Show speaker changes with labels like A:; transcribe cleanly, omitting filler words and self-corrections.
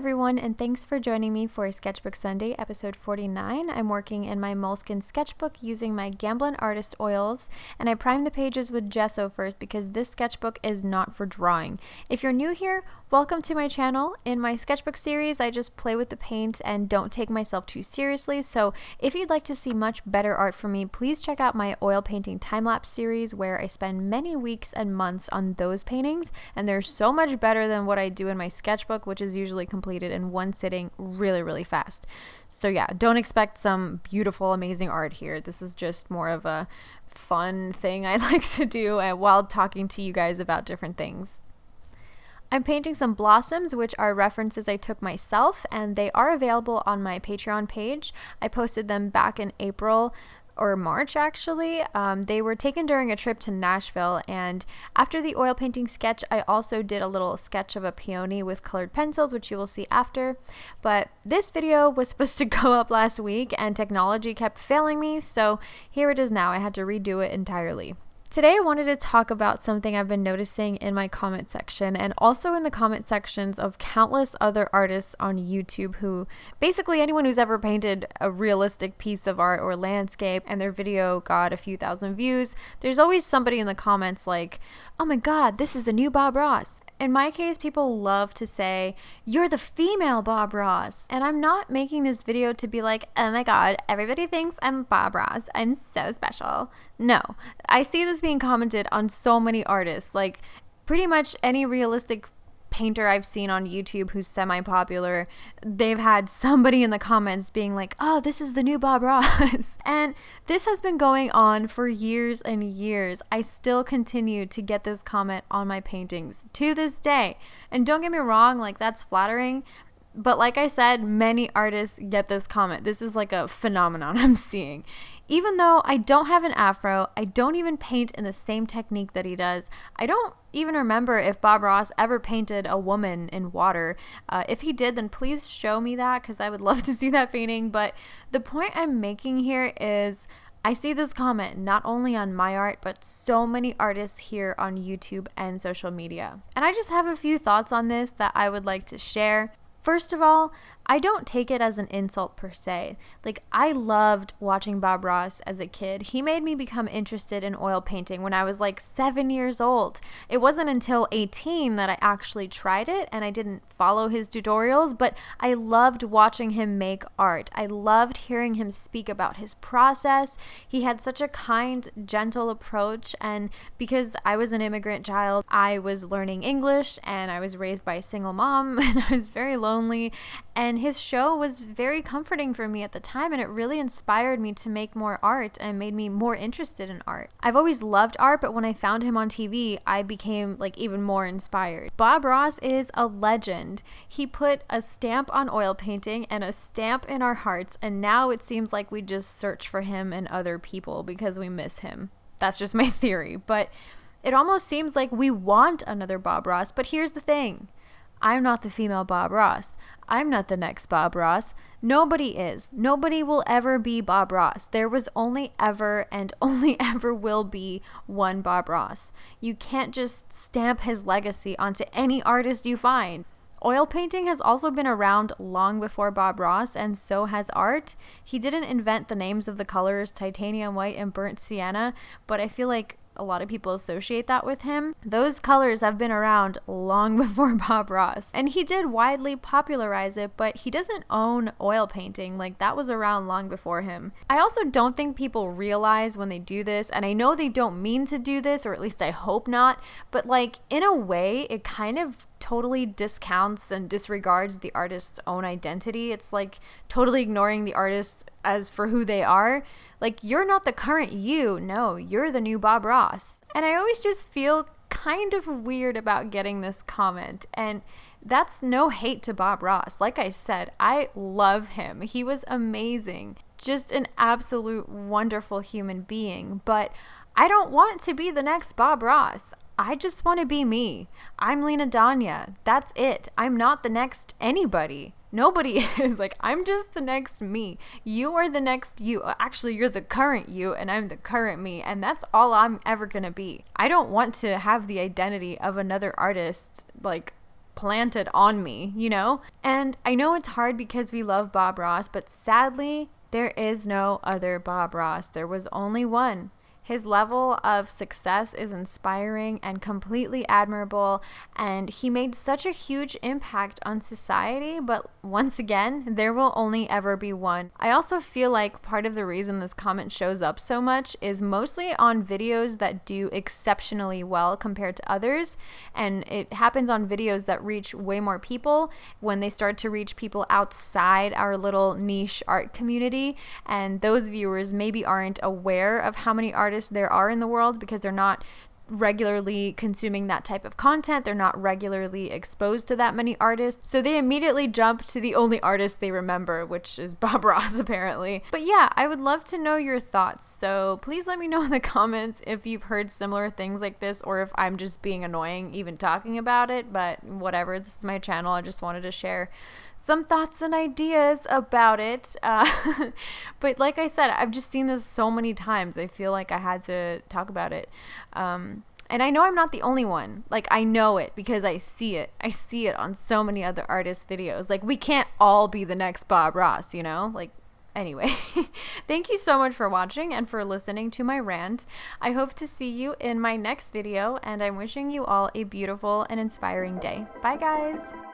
A: everyone, and thanks for joining me for Sketchbook Sunday, episode 49. I'm working in my moleskine sketchbook using my Gamblin Artist oils, and I primed the pages with gesso first because this sketchbook is not for drawing. If you're new here, welcome to my channel. In my sketchbook series, I just play with the paint and don't take myself too seriously, so if you'd like to see much better art from me, please check out my oil painting time-lapse series where I spend many weeks and months on those paintings, and they're so much better than what I do in my sketchbook, which is usually completed in one sitting really fast. So yeah, don't expect some beautiful, amazing art here. This is just more of a fun thing I like to do while talking to you guys about different things. I'm painting some blossoms, which are references I took myself, and they are available on my Patreon page. I posted them back in April or March actually. They were taken during a trip to Nashville, and after the oil painting sketch I also did a little sketch of a peony with colored pencils, which you will see after. But this video was supposed to go up last week and technology kept failing me, so here it is now. I had to redo it entirely. Today I wanted to talk about something I've been noticing in my comment section and also in the comment sections of countless other artists on YouTube who, basically anyone who's ever painted a realistic piece of art or landscape and their video got a few thousand views, there's always somebody in the comments like, "Oh my god, this is the new Bob Ross." In my case, people love to say, "You're the female Bob Ross." And I'm not making this video to be like, "Oh my god, everybody thinks I'm Bob Ross. I'm so special." No, I see this being commented on so many artists. Like, pretty much any realistic painter I've seen on YouTube who's semi-popular, they've had somebody in the comments being like, "Oh, this is the new Bob Ross." And this has been going on for years and years. I still continue to get this comment on my paintings to this day. And don't get me wrong, like, that's flattering. But like I said, many artists get this comment. This is like a phenomenon I'm seeing. Even though I don't have an afro, I don't even paint in the same technique that he does. I don't even remember if Bob Ross ever painted a woman in water. If he did, then please show me that because I would love to see that painting. But the point I'm making here is I see this comment not only on my art, but so many artists here on YouTube and social media. And I just have a few thoughts on this that I would like to share. First of all, I don't take it as an insult per se. Like, I loved watching Bob Ross as a kid. He made me become interested in oil painting when I was like 7 years old. It wasn't until 18 that I actually tried it, and I didn't follow his tutorials, but I loved watching him make art. I loved hearing him speak about his process. He had such a kind, gentle approach, and because I was an immigrant child, I was learning English, and I was raised by a single mom, and I was very lonely, and his show was very comforting for me at the time, and it really inspired me to make more art and made me more interested in art. I've always loved art, but when I found him on TV, I became like even more inspired. Bob Ross is a legend. He put a stamp on oil painting and a stamp in our hearts, and now it seems like we just search for him and other people because we miss him. That's just my theory, but it almost seems like we want another Bob Ross. But here's the thing. I'm not the female Bob Ross. I'm not the next Bob Ross. Nobody is. Nobody will ever be Bob Ross. There was only ever and only ever will be one Bob Ross. You can't just stamp his legacy onto any artist you find. Oil painting has also been around long before Bob Ross, and so has art. He didn't invent the names of the colors titanium white and burnt sienna, but I feel like a lot of people associate that with him. Those colors have been around long before Bob Ross, and he did widely popularize it, but he doesn't own oil painting. Like, that was around long before him. I also don't think people realize when they do this, and I know they don't mean to do this, or at least I hope not, but like, in a way, it kind of totally discounts and disregards the artist's own identity. It's like totally ignoring the artist as for who they are. Like, you're not the current you. No, you're the new Bob Ross. And I always just feel kind of weird about getting this comment. And that's no hate to Bob Ross. Like I said, I love him. He was amazing. Just an absolute wonderful human being. But I don't want to be the next Bob Ross. I just want to be me. I'm Lena Danya. That's it. I'm not the next anybody. Nobody is. Like, I'm just the next me. You are the next you. Actually, you're the current you, and I'm the current me, and that's all I'm ever gonna be. I don't want to have the identity of another artist, like, planted on me, you know? And I know it's hard because we love Bob Ross, but sadly, there is no other Bob Ross. There was only one. His level of success is inspiring and completely admirable, and he made such a huge impact on society, but once again, there will only ever be one. I also feel like part of the reason this comment shows up so much is mostly on videos that do exceptionally well compared to others, and it happens on videos that reach way more people when they start to reach people outside our little niche art community, and those viewers maybe aren't aware of how many artists there are in the world because they're not regularly consuming that type of content. They're not regularly exposed to that many artists. So they immediately jump to the only artist they remember, which is Bob Ross apparently. But yeah, I would love to know your thoughts. So please let me know in the comments if you've heard similar things like this or if I'm just being annoying even talking about it. But whatever, this is my channel. I just wanted to share some thoughts and ideas about it. But like I said, I've just seen this so many times. I feel like I had to talk about it. And I know I'm not the only one. Like, I know it because I see it. I see it on so many other artists' videos. Like, we can't all be the next Bob Ross, you know? Like, anyway, thank you so much for watching and for listening to my rant. I hope to see you in my next video, and I'm wishing you all a beautiful and inspiring day. Bye, guys!